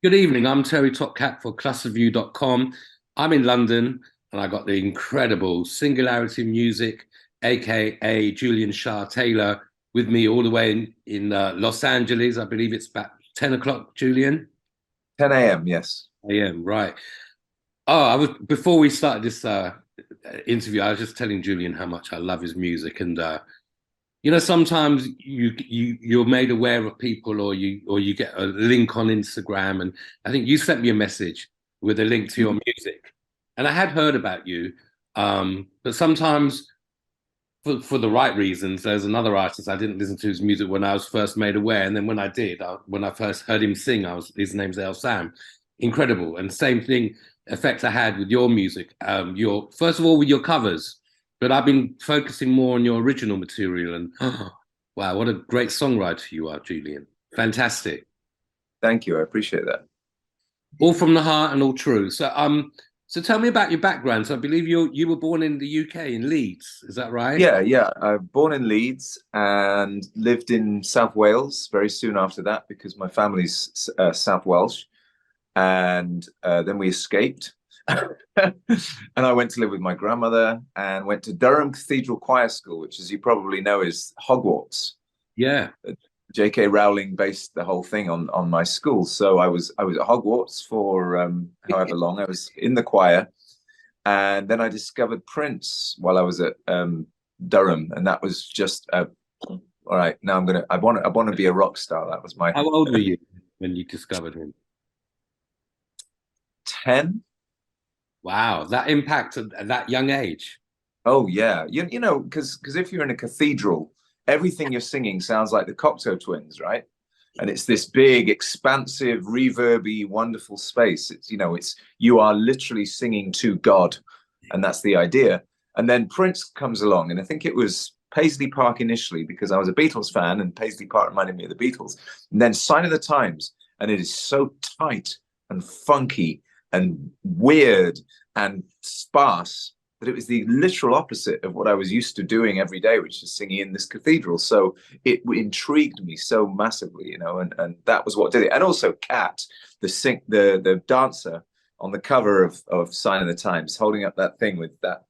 Good evening. I'm TerryTopCat for ClusterView.com. I'm in London and I got the incredible Singularity Music, aka Julian Shah-Tayler, with me all the way in Los Angeles. I believe it's about 10 o'clock, Julian. 10 a.m., yes. AM, right. Oh, I was before we started this interview, I was just telling Julian how much I love his music. And sometimes you're made aware of people, or you get a link on Instagram, and I think you sent me a message with a link to your Mhm. music, and I had heard about you, but sometimes for the right reasons. There's another artist I didn't listen to his music when I was first made aware, and then when I did, when I first heard him sing, his name's El Sam, incredible, and same thing effect I had with your music. Your first of all with your covers, but I've been focusing more on your original material, and wow, what a great songwriter you are, Julian! Fantastic, Thank you. I appreciate that. all from the heart and all true. So tell me about your background. So I believe you were born in the UK in Leeds, is that right? Yeah, yeah. Born in Leeds and lived in South Wales very soon after that because my family's South Welsh. And then we escaped. And I went to live with my grandmother and went to Durham Cathedral Choir School, which, as you probably know, is Hogwarts. Yeah. J.K. Rowling based the whole thing on my school. So I was at Hogwarts for however long. I was in the choir, and then I discovered Prince while I was at Durham, and that was just all right. Now I want to be a rock star. That was my How old were you when you discovered him? 10. Wow, that impact at that young age. Oh yeah, because if you're in a cathedral, everything you're singing sounds like the Cocteau Twins, right? And it's this big, expansive, reverby, wonderful space. It's you are literally singing to God, and that's the idea. And then Prince comes along, and I think it was Paisley Park initially because I was a Beatles fan, and Paisley Park reminded me of the Beatles. And then Sign of the Times, and it is so tight and funky and weird and sparse that it was the literal opposite of what I was used to doing every day, which is singing in this cathedral. So it intrigued me so massively, and that was what did it. And also Cat, the dancer on the cover of Sign of the Times, holding up that thing with that.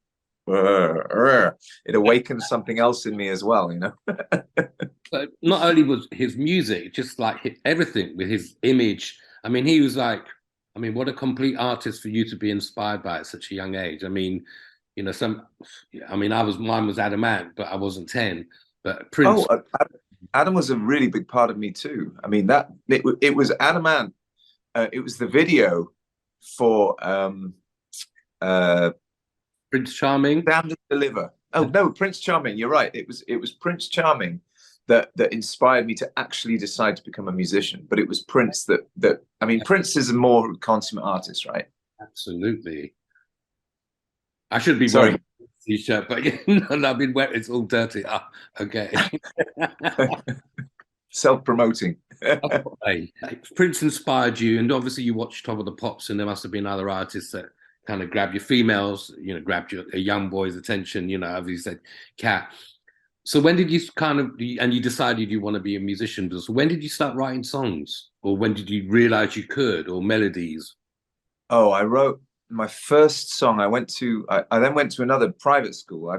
It awakened something else in me as well. But not only was his music, just like everything with his image. I mean, he was like, I mean, what a complete artist for you to be inspired by at such a young age. I mean, mine was Adamant, but I wasn't 10. But Oh, Prince, Adam was a really big part of me too. I mean, that it was Adamant. It was the video for uh, Prince Charming. Stand and Deliver. Oh no, Prince Charming. You're right. It was Prince Charming that inspired me to actually decide to become a musician. But it was Prince that I mean, Prince is a more consummate artist, right? Absolutely. I should be wearing Sorry. a t-shirt, but no, I've been wearing it's all dirty. Ah, okay. Self-promoting. Hey, Prince inspired you, and obviously you watched Top of the Pops, and there must have been other artists that kind of grabbed your females, grabbed a young boy's attention. As you said, Cat. So when did you and you decided you want to be a musician? So when did you start writing songs, or when did you realize you could, or melodies? Oh, I wrote my first song. I then went to another private school.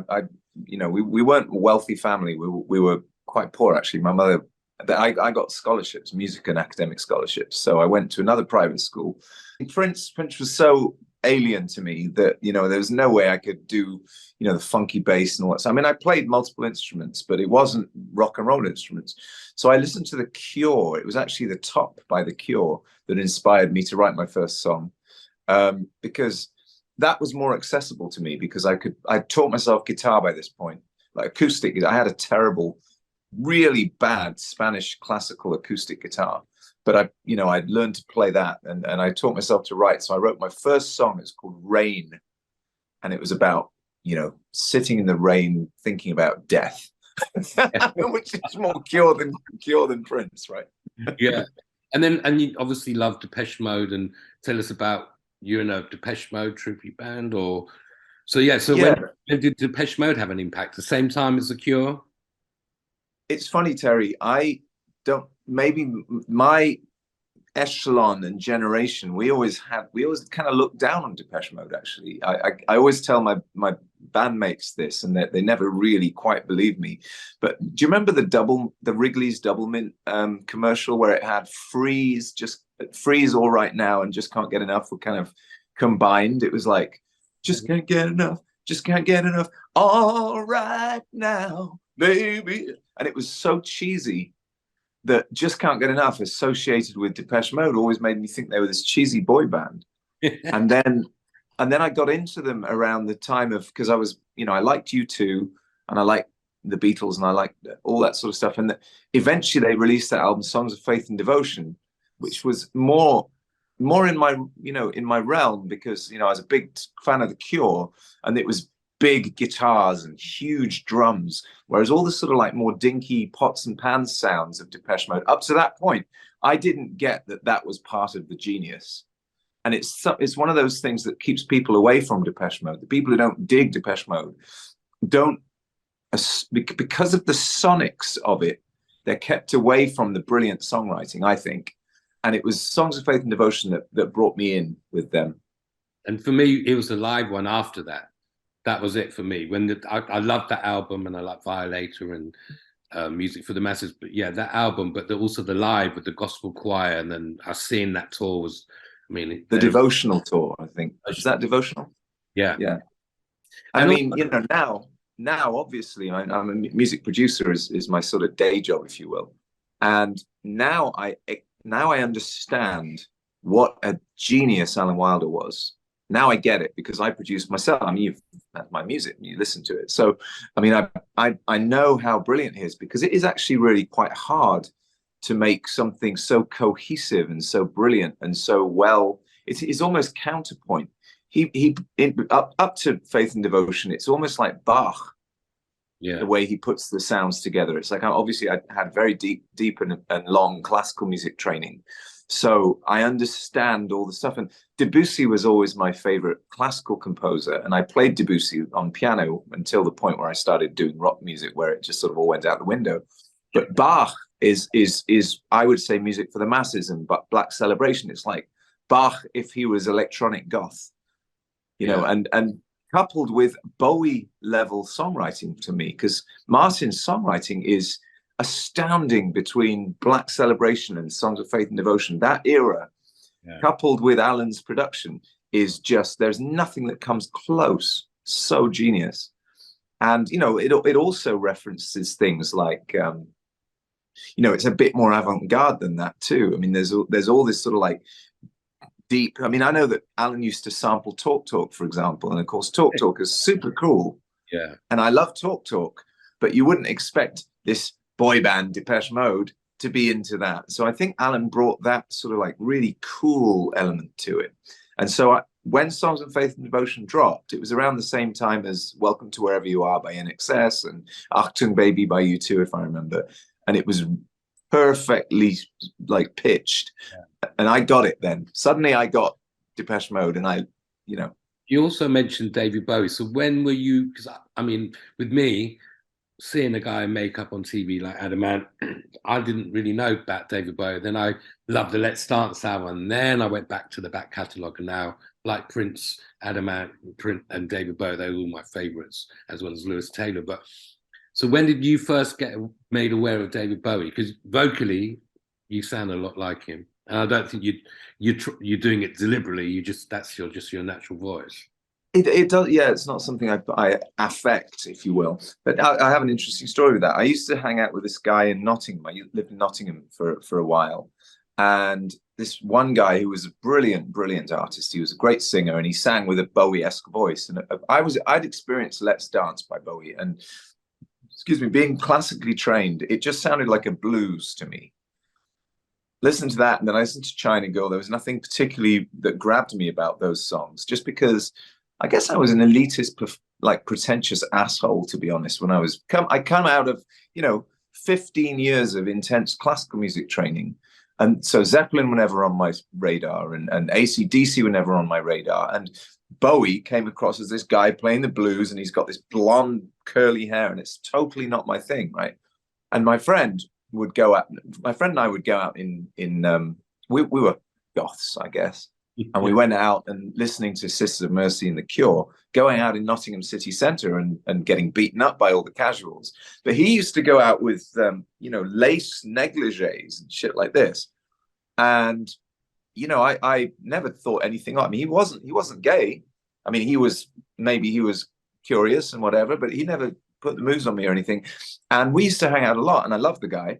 We weren't a wealthy family. We were quite poor actually. My mother, I got scholarships, music and academic scholarships. So I went to another private school. Prince was so alien to me that there was no way I could do the funky bass and all that. So I mean, I played multiple instruments, but it wasn't rock and roll instruments. So I listened to The Cure. It was actually The Top by The Cure that inspired me to write my first song, because that was more accessible to me because I taught myself guitar by this point, like acoustic. I had a terrible, really bad Spanish classical acoustic guitar, but I'd learned to play that, and I taught myself to write. So I wrote my first song. It's called Rain, and it was about sitting in the rain thinking about death, which is more Cure than Prince, right? Yeah, and you obviously love Depeche Mode, and tell us about you in a Depeche Mode tribute band, or so yeah. So Yeah. when did Depeche Mode have an impact? The same time as The Cure? It's funny, Terry. I don't. Maybe my echelon and generation, we always kind of looked down on Depeche Mode. Actually, I always tell my bandmates this, and they never really quite believe me. But do you remember the Wrigley's Double Mint commercial where it had freeze all right now and just can't get enough were kind of combined? It was like, just can't get enough, just can't get enough, all right now, baby. And it was so cheesy that Just Can't Get Enough, associated with Depeche Mode, always made me think they were this cheesy boy band. and then I got into them around the time of, because I was, I liked U2 and I liked the Beatles and I liked all that sort of stuff. And eventually they released that album, Songs of Faith and Devotion, which was more in my, in my realm, because, I was a big fan of The Cure, and it was big guitars and huge drums, whereas all the sort of like more dinky pots and pans sounds of Depeche Mode, up to that point, I didn't get that was part of the genius. And it's one of those things that keeps people away from Depeche Mode. The people who don't dig Depeche Mode don't, because of the sonics of it, they're kept away from the brilliant songwriting, I think. And it was Songs of Faith and Devotion that brought me in with them. And for me, it was the live one after that. That was it for me. I loved that album, and I like Violator and Music for the Masses. But yeah, that album, but also the live with the gospel choir, and then I seen that tour was, the devotional tour, I think. Is that devotional? Yeah. Yeah. And I mean, now obviously I'm a music producer is my sort of day job, if you will. And now I understand what a genius Alan Wilder was. Now I get it, because I produced myself. I mean, that's my music, you listen to it. So, I mean, I know how brilliant he is, because it is actually really quite hard to make something so cohesive and so brilliant and so well. It's almost counterpoint. Up to Faith and Devotion, it's almost like Bach. Yeah. The way he puts the sounds together. It's like, obviously I had very deep and long classical music training. So I understand all the stuff. And Debussy was always my favorite classical composer. And I played Debussy on piano until the point where I started doing rock music, where it just sort of all went out the window. But Bach is I would say music for the masses, and Black Celebration. It's like Bach if he was electronic goth, and coupled with Bowie level songwriting to me, because Martin's songwriting is astounding between Black Celebration and Songs of Faith and Devotion. That era, coupled with Alan's production, is just, there's nothing that comes close. So genius. And, it also references things like, it's a bit more avant-garde than that too. I mean, there's all this sort of like deep, I mean, I know that Alan used to sample Talk Talk, for example. And of course, Talk Talk is super cool. Yeah. And I love Talk Talk, but you wouldn't expect this boy band Depeche Mode to be into that. So I think Alan brought that sort of like really cool element to it. And so when Songs of Faith and Devotion dropped, it was around the same time as Welcome to Wherever You Are by NXS and Achtung Baby by U2, if I remember. And it was perfectly like pitched. Yeah. And I got it then. Suddenly I got Depeche Mode, and You also mentioned David Bowie. So when were you, because I mean, with me, seeing a guy in makeup on TV like Adamant, I didn't really know about David Bowie. Then I loved the Let's Dance album, and then I went back to the back catalogue, and now like Prince, Adamant, and David Bowie, they're all my favourites, as well as Lewis Taylor. But so when did you first get made aware of David Bowie? Because vocally, you sound a lot like him, and I don't think you're doing it deliberately. That's your natural voice. It does, yeah. It's not something I affect, if you will. But I have an interesting story with that. I used to hang out with this guy in Nottingham. I lived in Nottingham for a while, and this one guy who was a brilliant artist. He was a great singer, and he sang with a Bowie-esque voice. And I'd experienced Let's Dance by Bowie, and being classically trained, it just sounded like a blues to me. Listen to that, and then I listened to China Girl. There was nothing particularly that grabbed me about those songs, just because I guess I was an elitist, like pretentious asshole, to be honest. When I come out of 15 years of intense classical music training, and so Zeppelin were never on my radar, and AC/DC were never on my radar, and Bowie came across as this guy playing the blues, and he's got this blonde curly hair, and it's totally not my thing, right? And my friend and I would go out in we were goths, I guess. And we went out and listening to Sisters of Mercy and The Cure, going out in Nottingham city centre and getting beaten up by all the casuals. But he used to go out with, lace negligees and shit like this. And, I never thought anything of. I mean, he wasn't gay. I mean, he was curious and whatever, but he never put the moves on me or anything. And we used to hang out a lot, and I loved the guy.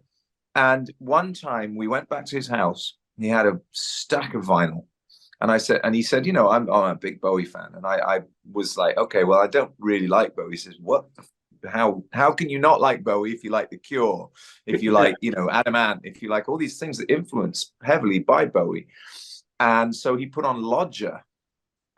And one time we went back to his house. He had a stack of vinyl. And he said, I'm a big Bowie fan. And I was like, okay, well, I don't really like Bowie. He says, what? How can you not like Bowie if you like The Cure, if you like, Adam Ant, if you like all these things that influence heavily by Bowie? And so he put on Lodger,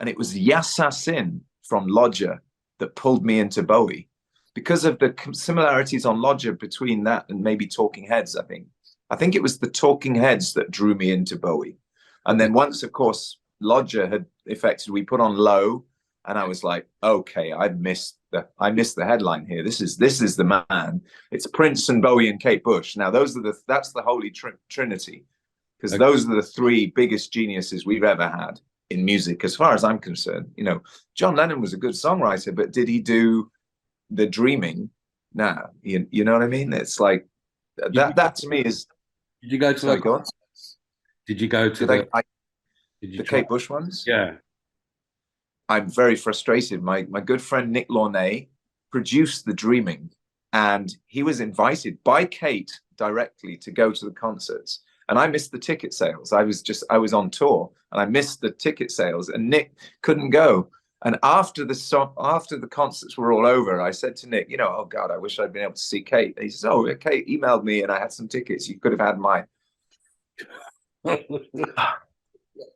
and it was Yassassin from Lodger that pulled me into Bowie because of the similarities on Lodger between that and maybe Talking Heads. I think it was the Talking Heads that drew me into Bowie. And then once, of course, Lodger had affected, we put on Low, and I was like, okay, I missed the headline here. This is the man. It's Prince and Bowie and Kate Bush. Now that's the holy trinity, because those are the three biggest geniuses we've ever had in music, as far as I'm concerned. John Lennon was a good songwriter, but did he do the dreaming? Nah, you know what I mean? It's like that to me is. Did you go to sorry, go on. Did you go to the Kate Bush ones? Yeah. I'm very frustrated. My good friend Nick Launay produced The Dreaming, and he was invited by Kate directly to go to the concerts. And I missed the ticket sales. I was on tour, and I missed the ticket sales, and Nick couldn't go. And after the concerts were all over, I said to Nick, oh God, I wish I'd been able to see Kate. And he says, oh, Kate emailed me and I had some tickets. You could have had mine.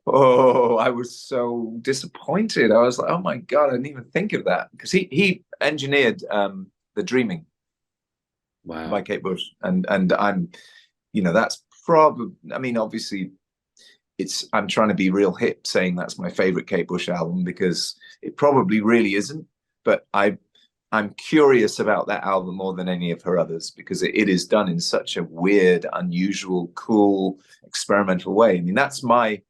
Oh, I was so disappointed. I was like, oh my God, I didn't even think of that. Because he engineered The Dreaming by Kate Bush. And I'm, that's probably, I mean, obviously I'm trying to be real hip saying that's my favorite Kate Bush album, because it probably really isn't. But I'm curious about that album more than any of her others, because it is done in such a weird, unusual, cool, experimental way. I mean, that's my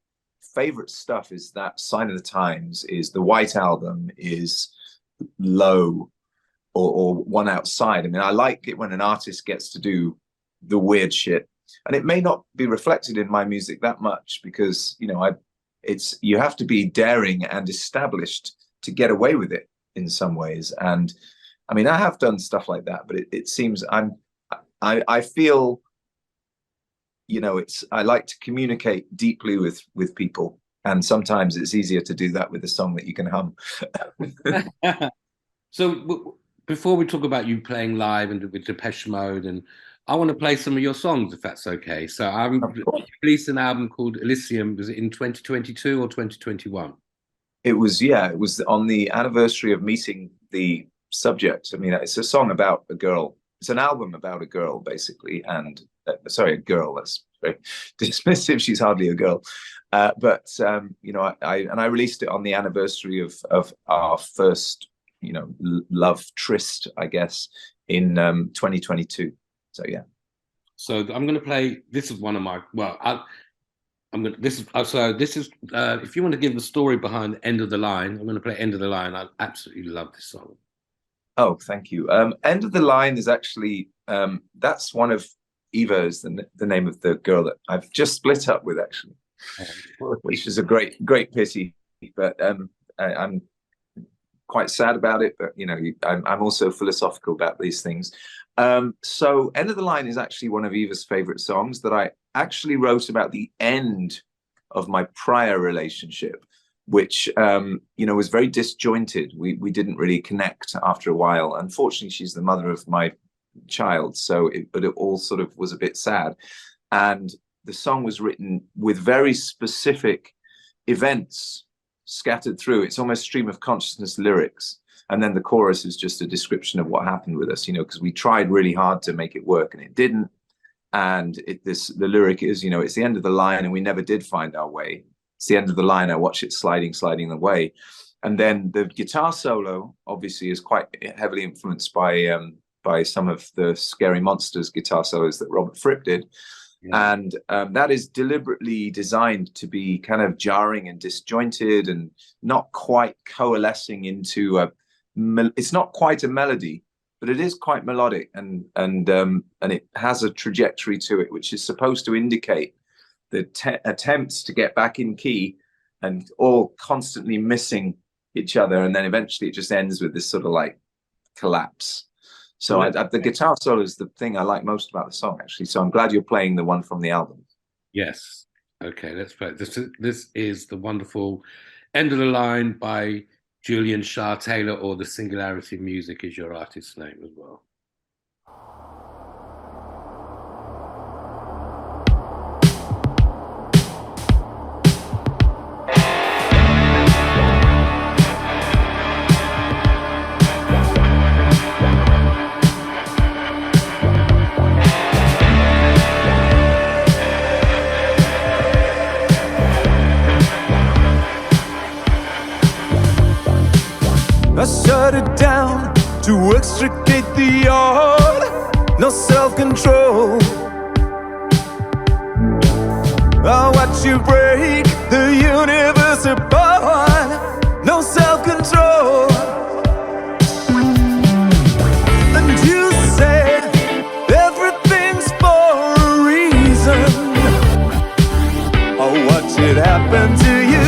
favorite stuff, is that Sign of the Times, is the White Album, is Low, or One Outside. I mean, I like it when an artist gets to do the weird shit. And it may not be reflected in my music that much, because, you have to be daring and established to get away with it in some ways. And I mean, I have done stuff like that, but it seems I feel, I like to communicate deeply with people. And sometimes it's easier to do that with a song that you can hum. So before we talk about you playing live and with Depeche Mode, and I want to play some of your songs, if that's okay. So I released an album called Elysium. Was it in 2022 or 2021? It was on the anniversary of meeting the subject. I mean, it's a song about a girl. It's an album about a girl, basically. And sorry, a girl. That's very dismissive. She's hardly a girl. But I released it on the anniversary of our first, love tryst, I guess, in 2022. So yeah. So I'm going to play. This is one of my. Well, this is if you want to give the story behind End of the Line, I'm going to play End of the Line. I absolutely love this song. Oh, thank you. End of the Line is actually that's one of Eva's, the name of the girl that I've just split up with, actually, which is a great pity. But I'm quite sad about it. But I'm also philosophical about these things. So End of the Line is actually one of Eva's favorite songs that I actually wrote about the end of my prior relationship, which was very disjointed. We didn't really connect after a while. Unfortunately, she's the mother of my child, but it all sort of was a bit sad. And the song was written with very specific events scattered through. It's almost stream of consciousness lyrics. And then the chorus is just a description of what happened with us, because we tried really hard to make it work and it didn't. And the lyric is, it's the end of the line and we never did find our way. It's the end of the line. I watch it sliding away. And then the guitar solo obviously is quite heavily influenced by some of the Scary Monsters guitar solos that Robert Fripp did. Yeah. And that is deliberately designed to be kind of jarring and disjointed and not quite coalescing into it's not quite a melody, but it is quite melodic, and it has a trajectory to it, which is supposed to indicate the attempts to get back in key and all constantly missing each other, and then eventually it just ends with this sort of like collapse. So the guitar solo is the thing I like most about the song, actually. So I'm glad you're playing the one from the album. Yes. Okay, let's play. This is the wonderful End of the Line by Julian Shah-Tayler, or The Singularity Music is your artist's name as well. I shut it down to extricate the odd, no self-control. I watch you break the universe apart, no self-control. And you said everything's for a reason. I'll watch it happen to you.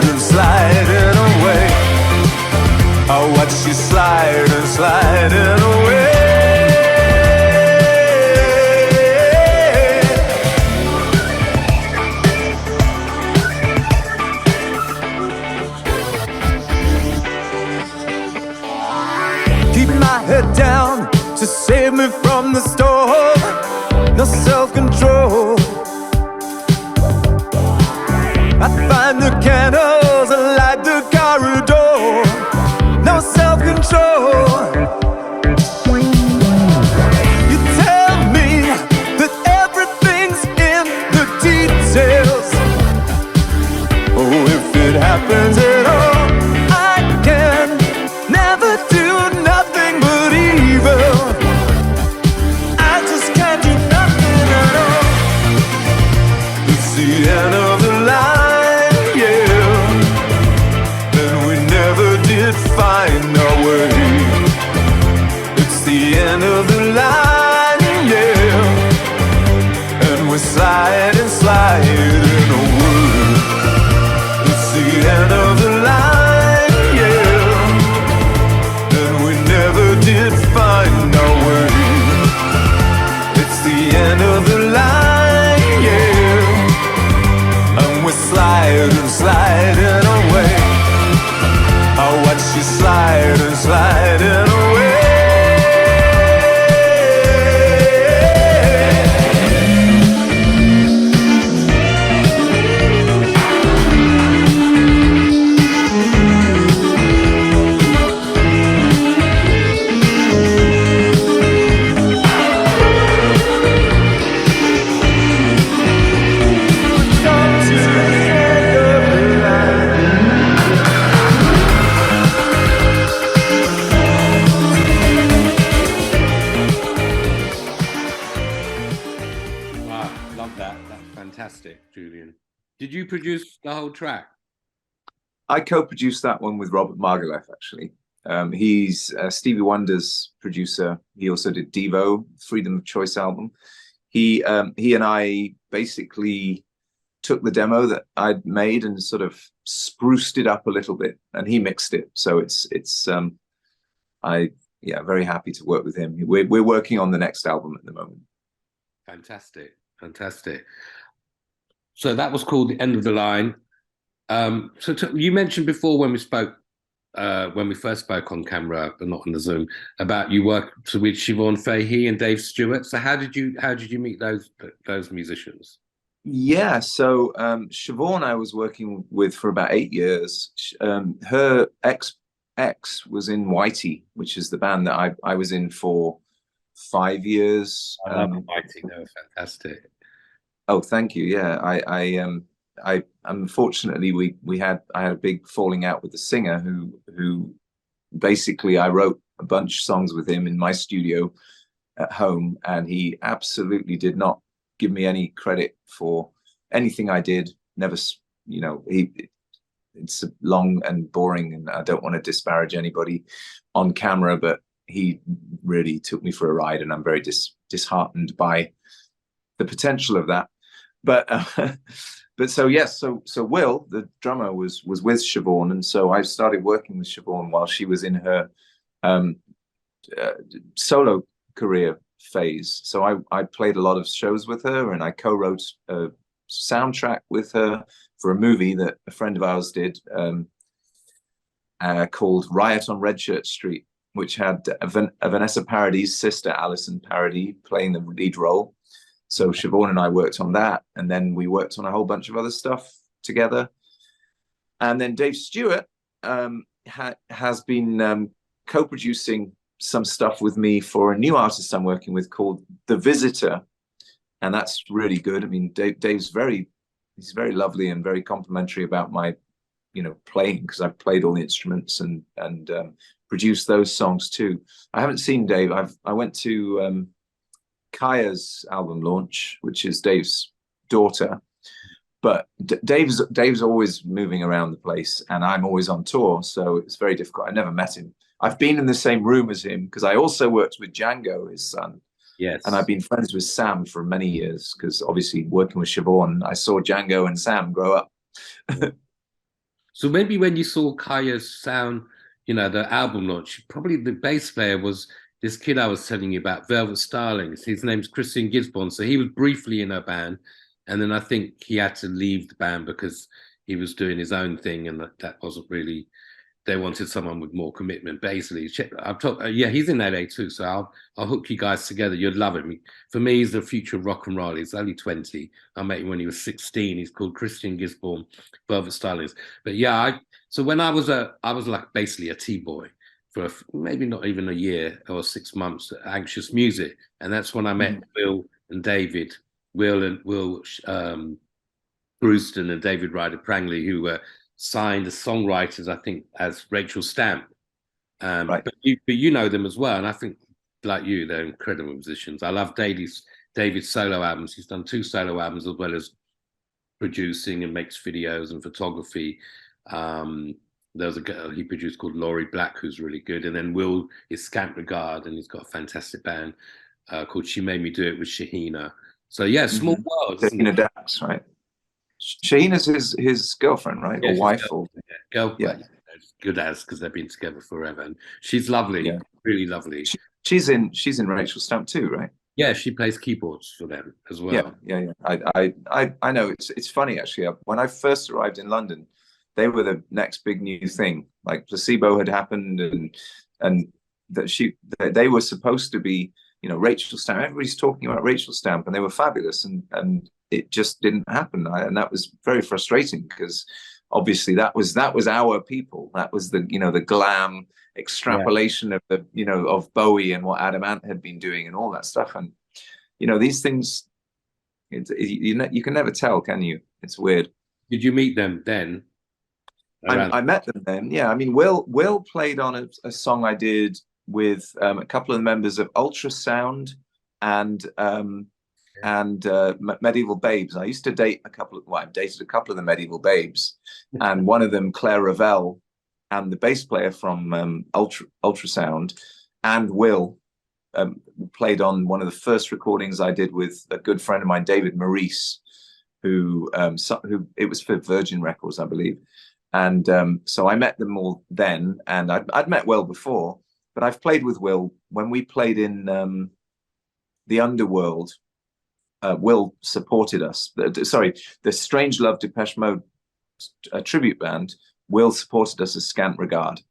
Sliding away, I watch you sliding away. Keep my head down to save me from the storm, no self-control. I find the candles and light the corridor, no self-control. You tell me that everything's in the details. Oh, if it happens at all, I can never do nothing but evil. I just can't do nothing at all. It's the end of the line. Find our way. It's the end of the line, yeah. And we're sliding away. It's the end of the line, yeah. And we never did find our way. It's the end of the line, yeah. And we're sliding away. I'll watch you sliding away. Julian. Did you produce the whole track? I co-produced that one with Robert Margouleff, actually. He's Stevie Wonder's producer. He also did Devo, Freedom of Choice album. He and I basically took the demo that I'd made and sort of spruced it up a little bit, and he mixed it. So very happy to work with him. We're working on the next album at the moment. Fantastic. So that was called The End of the Line. You mentioned before when we spoke, when we first spoke on camera, but not on the Zoom, about you worked with Siobhan Fahey and Dave Stewart. So how did you meet those musicians? Yeah, so Siobhan I was working with for about 8 years. Her ex was in Whitey, which is the band that I was in for 5 years. I love Whiting; they were fantastic. Oh, thank you. Yeah, I unfortunately I had a big falling out with the singer who basically I wrote a bunch of songs with him in my studio at home, and he absolutely did not give me any credit for anything I did. Never, it's long and boring, and I don't want to disparage anybody on camera, but he really took me for a ride, and I'm very disheartened by the potential of that. But but so yes, so Will, the drummer, was with Siobhan, and so I started working with Siobhan while she was in her solo career phase. So I played a lot of shows with her, and I co-wrote a soundtrack with her for a movie that a friend of ours did called Riot on Red Shirt Street, which had Vanessa Paradis' sister Alison Paradis playing the lead role. So Siobhan and I worked on that, and then we worked on a whole bunch of other stuff together. And then Dave Stewart has been co-producing some stuff with me for a new artist I'm working with called The Visitor, and that's really good. I mean, Dave's he's very lovely and very complimentary about my, playing, because I've played all the instruments and produced those songs too. I haven't seen Dave. I went to Kaya's album launch, which is Dave's daughter, but Dave's always moving around the place, and I'm always on tour, so it's very difficult. I never met him. I've been in the same room as him because I also worked with Django, his son. Yes. And I've been friends with Sam for many years because obviously working with Siobhan, I saw Django and Sam grow up. So maybe when you saw Kaya's sound, the album launch, probably the bass player was this kid I was telling you about, Velvet Starlings. His name's Christian Gisborne. So he was briefly in her band, and then I think he had to leave the band because he was doing his own thing, and that wasn't really. They wanted someone with more commitment. Basically, I've talked. Yeah, he's in LA too, so I'll hook you guys together. You'd love him. For me, he's the future of rock and roll. He's only 20. I met him when he was 16. He's called Christian Gisborne, Velvet Starlings. But yeah, so when I was like basically a T-boy for maybe not even a year or 6 months at Anxious Music, and that's when I met Will and David, Will Brewston and David Ryder Prangley, who were signed as songwriters, I think, as Rachel Stamp. Right. But you know them as well, and I think, like you, they're incredible musicians. I love David's solo albums. He's done 2 solo albums as well as producing and makes videos and photography. There's a girl he produced called Laurie Black who's really good, and then Will is Scant Regard, and he's got a fantastic band called She Made Me Do It with Shahina. So yeah, small world. Shahina Dax, right? Shahina's his girlfriend, right? Yeah, or wife? Girlfriend. Yeah. Good as, because they've been together forever, and she's lovely, really lovely. She's in Rachel Stamp too, right? Yeah, she plays keyboards for them as well. Yeah. I know. It's funny actually. When I first arrived in London, they were the next big new thing. Like Placebo had happened, and that they were supposed to be, Rachel Stamp. Everybody's talking about Rachel Stamp, and they were fabulous, and it just didn't happen, and that was very frustrating because obviously that was our people. That was the the glam extrapolation of the of Bowie and what Adam Ant had been doing and all that stuff, and these things you can never tell, can you? It's weird. Did you meet them then? I met them then. Yeah, I mean, Will played on a song I did with a couple of members of Ultrasound and Medieval Babes. I used to date I've dated a couple of the Medieval Babes, and one of them, Claire Ravel, and the bass player from Ultrasound, and Will played on one of the first recordings I did with a good friend of mine, David Maurice, who it was for Virgin Records, I believe. And so I met them all then, and I'd met Will before, but I've played with Will when we played in the Underworld. Will supported us. The Strange Love Depeche Mode tribute band. Will supported us as Scant Regard.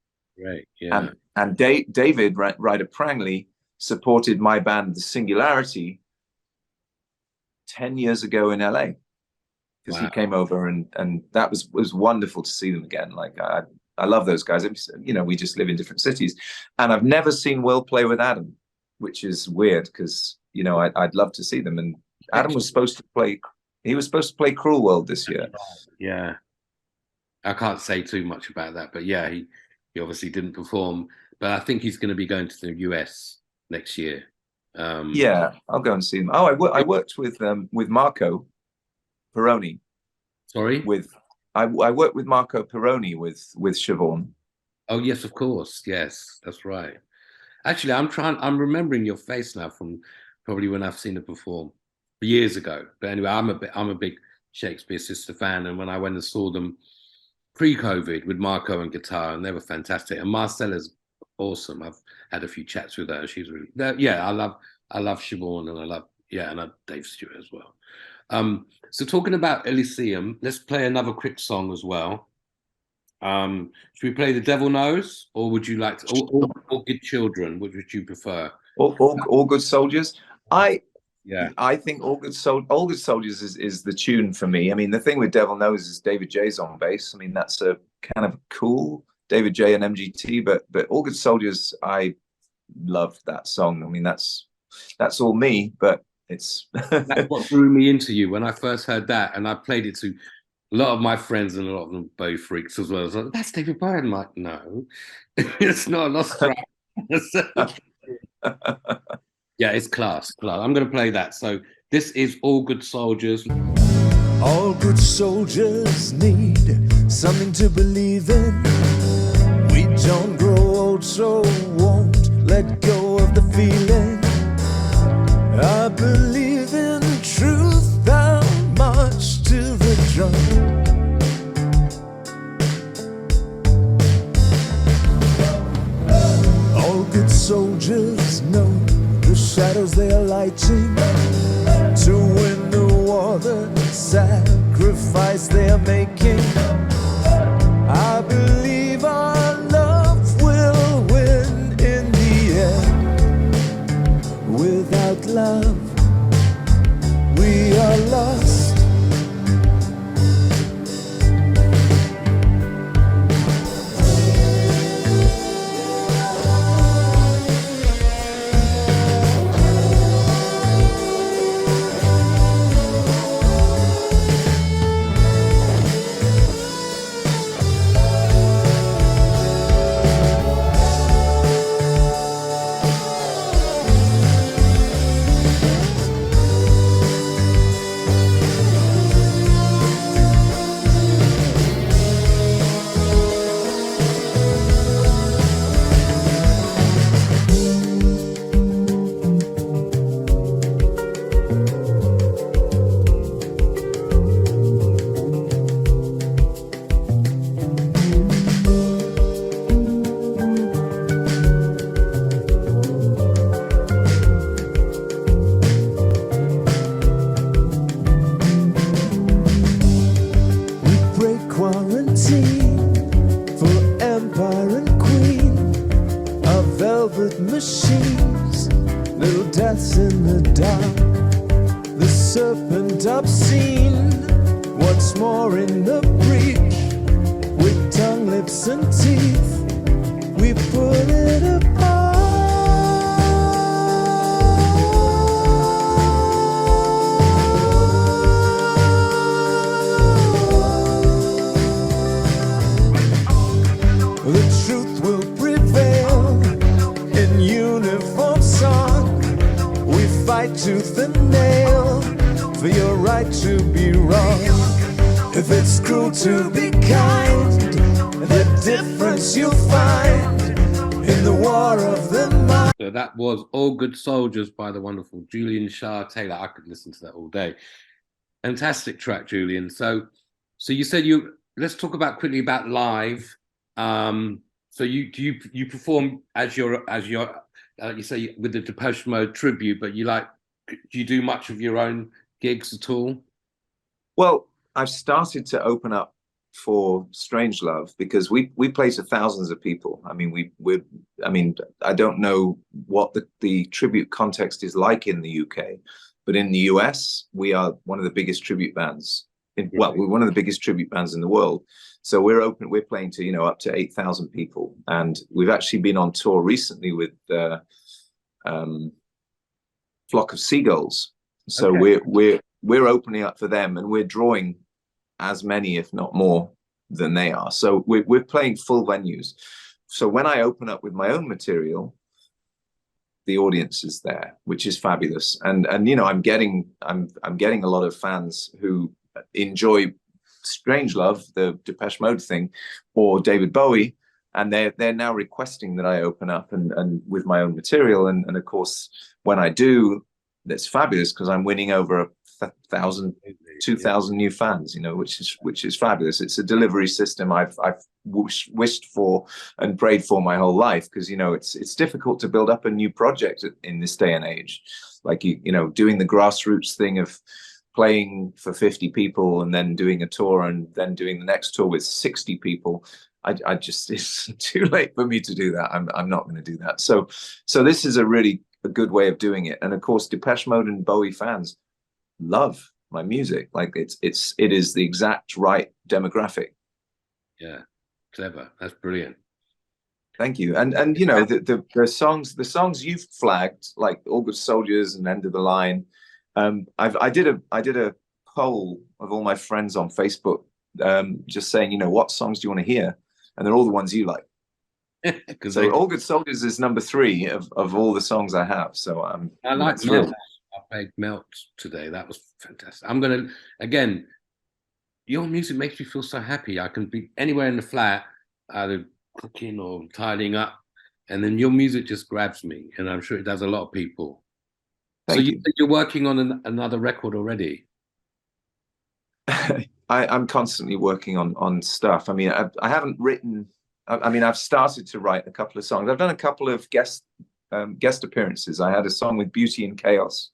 Right. Yeah. And David Ryder Prangley supported my band, The Singularity, 10 years ago in LA. because he Wow. came over, and that was wonderful to see them again. Like I love those guys. You know, we just live in different cities, and I've never seen Will play with Adam, which is weird because, you know, I'd love to see them. And Adam was supposed to play. He was supposed to play Cruel World this year. Yeah. I can't say too much about that, but yeah, he obviously didn't perform. But I think he's going to be going to the US next year. Yeah, I'll go and see him. Oh, I worked with Marco Peroni. Sorry? I worked with Marco Peroni with Siobhan. Oh yes, of course. Yes, that's right. Actually, I'm remembering your face now from probably when I've seen it perform years ago. But anyway, I'm a big Shakespeare Sister fan, and when I went and saw them pre-COVID with Marco and guitar, and they were fantastic. And Marcella's awesome. I've had a few chats with her. She's really, yeah. I love Siobhan, and I love Dave Stewart as well. So talking about Elysium, let's play another quick song as well. Should we play The Devil Knows, or would you like to, or Good Children? Which would you prefer? All Good Soldiers. I think All Good Soldiers is the tune for me. I mean, the thing with Devil Knows is David J's on bass. I mean, that's a kind of cool David J and MGT, but All Good Soldiers, I love that song. I mean, that's all me, but it's that's what drew me into you when I first heard that, and I played it to a lot of my friends, and a lot of them Bowie freaks as well. I was like, that's David Bowie. I'm like, no, it's not a lost track. Yeah, it's class. I'm going to play that. So this is All Good Soldiers. All good soldiers need something to believe in. We don't grow old, so won't let go of the feeling. I believe in truth, thou march to the drum. All good soldiers know the shadows they are lighting to win the war, the sacrifice they are making. I believe our love will win in the end. Without love, we are lost. Machines, little deaths in the dark, the serpent obscene, once more in the breach, with tongue, lips and teeth, we put it apart. The truth will prevail. In uniform song, we fight tooth and nail for your right to be wrong. If it's cruel to be kind, the difference you'll find in the war of the mind. So that was All Good Soldiers by the wonderful Julian Shah-Tayler. I could listen to that all day. Fantastic track, Julian. So you said let's talk quickly about live. So you perform as your you say with the Depeche Mode tribute, but do you do much of your own gigs at all? Well, I've started to open up for Strangelove because we play to thousands of people. I mean, I don't know what the tribute context is like in the UK, but in the US, we are one of the biggest tribute bands Well, we're one of the biggest tribute bands in the world. So we're playing to, you know, up to 8,000 people. And we've actually been on tour recently with Flock of Seagulls. So we're opening up for them, and we're drawing as many, if not more, than they are. So we're playing full venues. So when I open up with my own material, the audience is there, which is fabulous. And you know, I'm getting a lot of fans who enjoy Strangelove, the Depeche Mode thing, or David Bowie, and they're now requesting that I open up and with my own material. And of course, when I do, that's fabulous, because I'm winning over 1,000, 2,000 new fans, you know, which is fabulous. It's a delivery system I've wished for and prayed for my whole life, because, you know, it's difficult to build up a new project in this day and age. Like, you know, doing the grassroots thing of playing for 50 people and then doing a tour and then doing the next tour with 60 people. I just, it's too late for me to do that. I'm not going to do that. So this is a really good way of doing it. And of course, Depeche Mode and Bowie fans love my music. Like, it is the exact right demographic. Yeah, clever. That's brilliant. Thank you. And you know, the songs you've flagged, like All Good Soldiers and End of the Line. I did a poll of all my friends on Facebook, just saying, you know, what songs do you want to hear? And they're all the ones you like. So All Good Soldiers is number 3 of all the songs I have. So I like Melt. I played Melt today. That was fantastic. I'm gonna, again, your music makes me feel so happy. I can be anywhere in the flat, either cooking or tidying up, and then your music just grabs me, and I'm sure it does a lot of people. So you think you're working on another record already? I'm constantly working on stuff. I mean, I haven't written. I mean, I've started to write a couple of songs. I've done a couple of guest appearances. I had a song with Beauty and Chaos,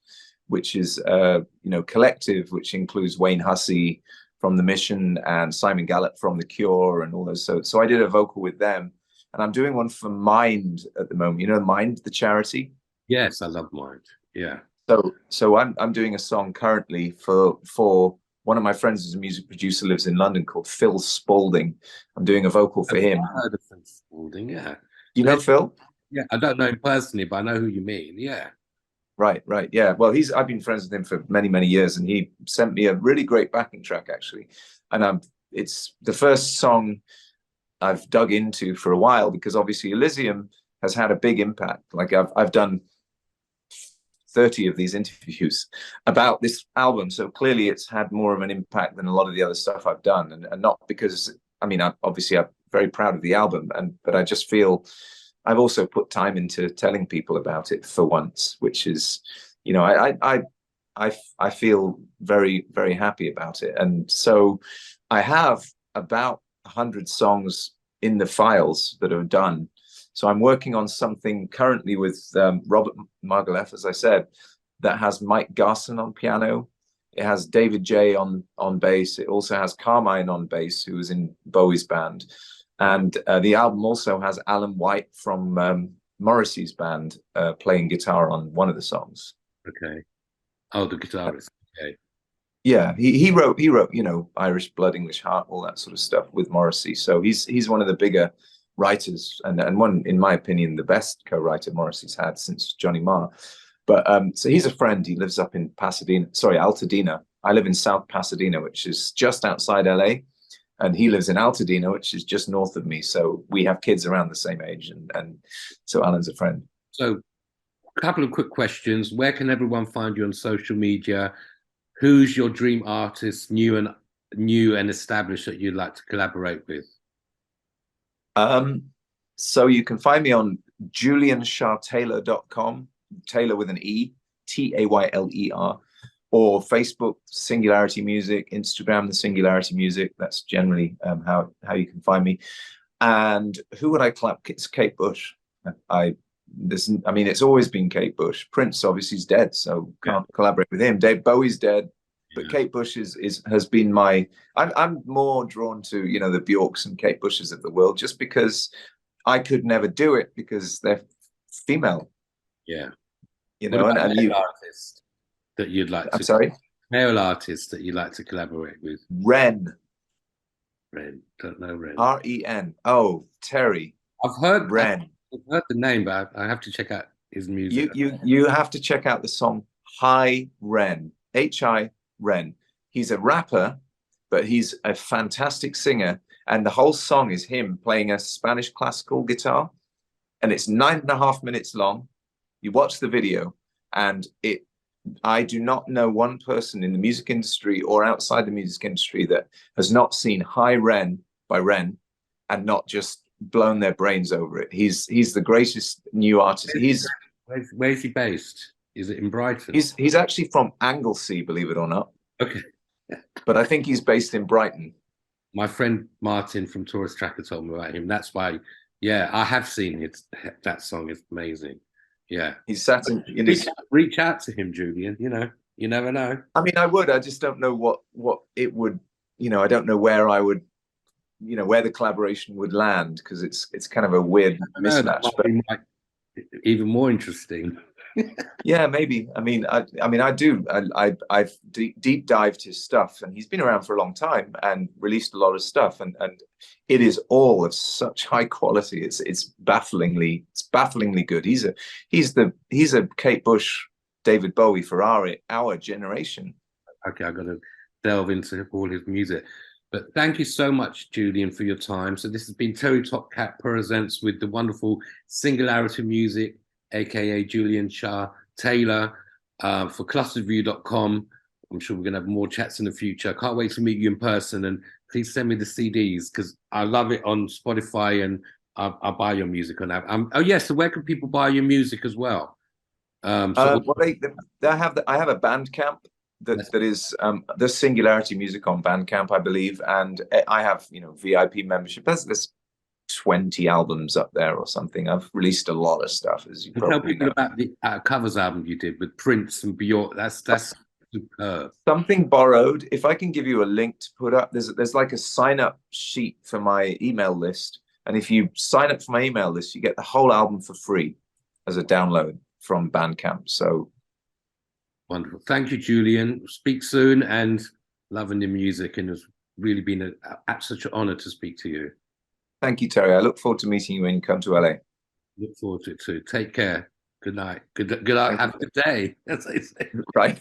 which is you know, collective, which includes Wayne Hussey from The Mission and Simon Gallup from The Cure and all those. So I did a vocal with them, and I'm doing one for Mind at the moment. You know, Mind, the charity. Yes, I love Mind. Yeah. So I'm doing a song currently for one of my friends who's a music producer, lives in London, called Phil Spalding. I'm doing a vocal for him. I heard of Phil Spalding, yeah. You know Phil? Yeah, I don't know him personally, but I know who you mean. Yeah. Right, yeah. Well, I've been friends with him for many, many years, and he sent me a really great backing track, actually. And it's the first song I've dug into for a while, because obviously Elysium has had a big impact. Like, I've done 30 of these interviews about this album, so clearly it's had more of an impact than a lot of the other stuff I've done, and not because, I mean, I'm very proud of the album, but I just feel I've also put time into telling people about it for once, which is, you know, I feel very, very happy about it. And so I have about 100 songs in the files that are done. So I'm working on something currently with Robert Margouleff, as I said, that has Mike Garson on piano. It has David J on bass. It also has Carmine on bass, who was in Bowie's band. And the album also has Alan White from Morrissey's band playing guitar on one of the songs. Okay. Oh, the guitarist. Okay. Yeah, he wrote, you know, Irish Blood, English Heart, all that sort of stuff with Morrissey. So he's one of the bigger writers, and one, in my opinion, the best co-writer Morrissey's had since Johnny Marr. But so he's a friend. He lives up in Altadena. I live in South Pasadena, which is just outside LA, and he lives in Altadena, which is just north of me. So we have kids around the same age, and so Alan's a friend. So a couple of quick questions. Where can everyone find you on social media? Who's your dream artist, new and established, that you'd like to collaborate with? So you can find me on julianshah-tayler.com, Taylor with an E, Tayler, or Facebook, Singularity Music, Instagram, The Singularity Music. That's generally how you can find me. And who would I clap? It's Kate Bush. I mean, it's always been Kate Bush. Prince obviously is dead, so can't collaborate with him. Dave Bowie's dead, but Kate Bush has been my. I'm more drawn to, you know, the Bjorks and Kate Bushes of the world, just because I could never do it because they're female. Yeah, you know. And you artist that you'd like. I'm sorry. male artists that you like to collaborate with? Ren. Don't know Ren. R-E-N. Oh, Terry. I've heard Ren. I've heard the name, but I have to check out his music. You have to check out the song Hi Ren. H-I Ren. He's a rapper, but he's a fantastic singer. And the whole song is him playing a Spanish classical guitar. And it's 9.5 minutes long. You watch the video, and I do not know one person in the music industry or outside the music industry that has not seen Hi Ren by Ren and not just blown their brains over it. He's the greatest new artist. Where's he based? Is it in Brighton? He's actually from Anglesey, believe it or not. Okay. But I think he's based in Brighton. My friend Martin from Tourist Tracker told me about him. That's why, yeah, I have seen it. That song is amazing. Yeah. He's sat in his... Reach out to him, Julian. You know, you never know. I mean, I would. I just don't know what it would, I don't know where I would, where the collaboration would land, because it's kind of a weird mismatch. But even more interesting. Yeah, maybe. I mean, I do. I've deep dived his stuff, and he's been around for a long time and released a lot of stuff, and it is all of such high quality. It's bafflingly good. He's a Kate Bush, David Bowie for our generation. Okay, I've got to delve into all his music. But thank you so much, Julian, for your time. So this has been TerryTopCat Purrsents with the wonderful Singularity Music, aka Julian Shah-Tayler, for ClusterView.com. I'm sure we're going to have more chats in the future. I can't wait to meet you in person, and please send me the CDs because I love it on Spotify, and I'll buy your music on that. Oh yes, so where can people buy your music as well? Well, I have a Bandcamp that is the Singularity Music on Bandcamp, I believe, and I have VIP membership. There's 20 albums up there or something. I've released a lot of stuff, as you probably tell people know. About the covers album you did with Prince and Bjork. That's superb. Something Borrowed. If I can give you a link to put up, there's like a sign up sheet for my email list, and if you sign up for my email list, you get the whole album for free as a download from Bandcamp. So wonderful. Thank you, Julian. Speak soon, and loving your music, and it's really been such an honor to speak to you. Thank you, Terry. I look forward to meeting you when you come to LA. Look forward to it too. Take care. Good night. Good night. Have a good day. That's what I say. Right.